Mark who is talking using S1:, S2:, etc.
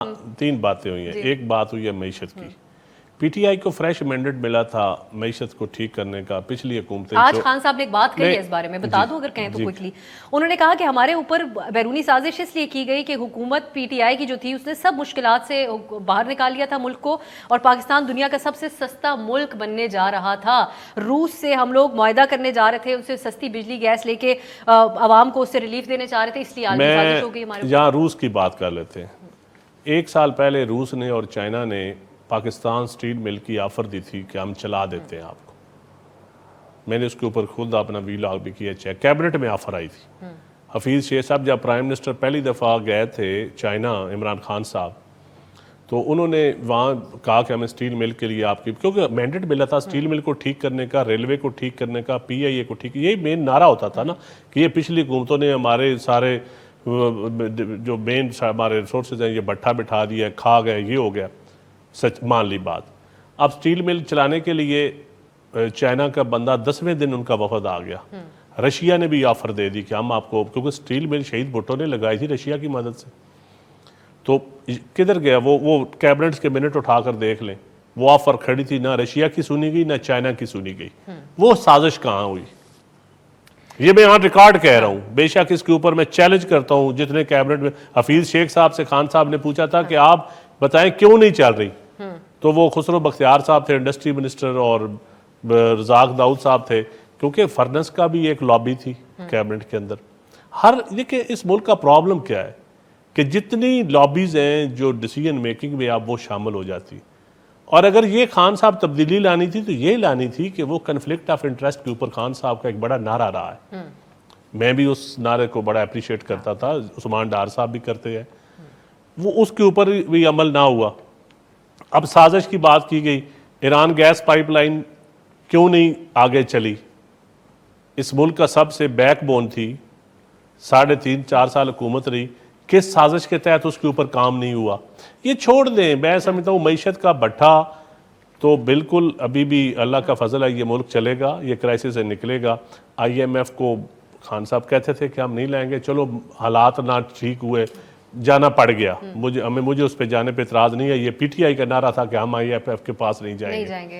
S1: तीन बातें हुई हैं। एक बात हुई है मईशत की। पीटीआई को फ्रेश मैंडेट मिला था मईशत को ठीक करने का। पिछली हुकूमतें
S2: आज खान साहब ने एक बात कही है इस बारे में, बता दूं अगर कहें तो क्विकली। उन्होंने कहा कि हमारे ऊपर बैरूनी साजिश इसलिए की गई कि हुकूमत पीटीआई की जो थी उसने सब मुश्किलात से बाहर निकाल लिया था मुल्क को, और पाकिस्तान दुनिया का सबसे सस्ता मुल्क बनने जा रहा था। रूस से हम लोग मुआहदा करने जा रहे थे, उससे सस्ती बिजली गैस लेके आवाम को उससे रिलीफ देने चाह रहे थे, इसलिए आलमी साजिश हो गई हमारे।
S1: यहाँ रूस की बात कर लेते हैं। एक साल पहले रूस ने और चाइना ने पाकिस्तान स्टील मिल की ऑफर दी थी कि हम चला देते हैं आपको। मैंने उसके ऊपर खुद अपना वीलॉग भी किया, चेक कैबिनेट में ऑफर आई थी। हफीज़ शेख साहब जब प्राइम मिनिस्टर पहली दफ़ा गए थे चाइना, इमरान खान साहब, तो उन्होंने वहाँ कहा कि हमें स्टील मिल के लिए आपकी, क्योंकि मैंडेट मिला था स्टील मिल को ठीक करने का, रेलवे को ठीक करने का, पीआईए को ठीक, यही मेन नारा होता था ना कि ये पिछली हुकूमतों ने हमारे सारे जो मेन हमारे रिसोर्सेज हैं ये भट्ठा बिठा दिया, खा गए, ये हो गया। सच मान ली बात। अब स्टील मिल चलाने के लिए चाइना का बंदा 10वें दिन उनका वफद आ गया। रशिया ने भी ऑफर दे दी कि हम आपको, क्योंकि स्टील मिल शहीद भुट्टो ने लगाई थी रशिया की मदद से, तो किधर गया वो कैबिनेट के मिनट उठाकर देख लें, वो ऑफर खड़ी थी, ना रशिया की सुनी गई ना चाइना की सुनी गई। वो साजिश कहाँ हुई? ये मैं यहाँ रिकॉर्ड कह रहा हूँ, बेशक इसके ऊपर मैं चैलेंज करता हूँ जितने कैबिनेट में। हफीज शेख साहब से खान साहब ने पूछा था कि आप बताएं क्यों नहीं चल रही, तो वो खुसरो बख्तियार साहब थे इंडस्ट्री मिनिस्टर और रजाक दाऊद साहब थे, क्योंकि फर्नेस का भी एक लॉबी थी कैबिनेट के अंदर। हर देखिए इस मुल्क का प्रॉब्लम क्या है कि जितनी लॉबीज हैं जो डिसीजन मेकिंग में आप वो शामिल हो जाती, और अगर ये खान साहब तब्दीली लानी थी तो ये लानी थी कि वो कन्फ्लिक्ट ऑफ इंटरेस्ट के ऊपर खान साहब का एक बड़ा नारा रहा है। मैं भी उस नारे को बड़ा अप्रिशिएट करता था, उस्मान डार साहब भी करते हैं, वो उसके ऊपर भी अमल ना हुआ। अब साजिश की बात की गई, ईरान गैस पाइपलाइन क्यों नहीं आगे चली? इस मुल्क का सबसे बैकबोन थी, 3.5-4 साल हुकूमत रही, किस साजिश के तहत उसके ऊपर काम नहीं हुआ? ये छोड़ दें। मैं समझता हूँ मईशत का भट्ठा तो बिल्कुल अभी भी अल्लाह का फजल है, ये मुल्क चलेगा, ये क्राइसिस से निकलेगा। IMF को खान साहब कहते थे कि हम नहीं लाएंगे, चलो हालात ना ठीक हुए, जाना पड़ गया। मुझे उस पर जाने पे इतराज़ नहीं है। ये PTI का नारा था कि हम IMF के पास नहीं जाएंगे।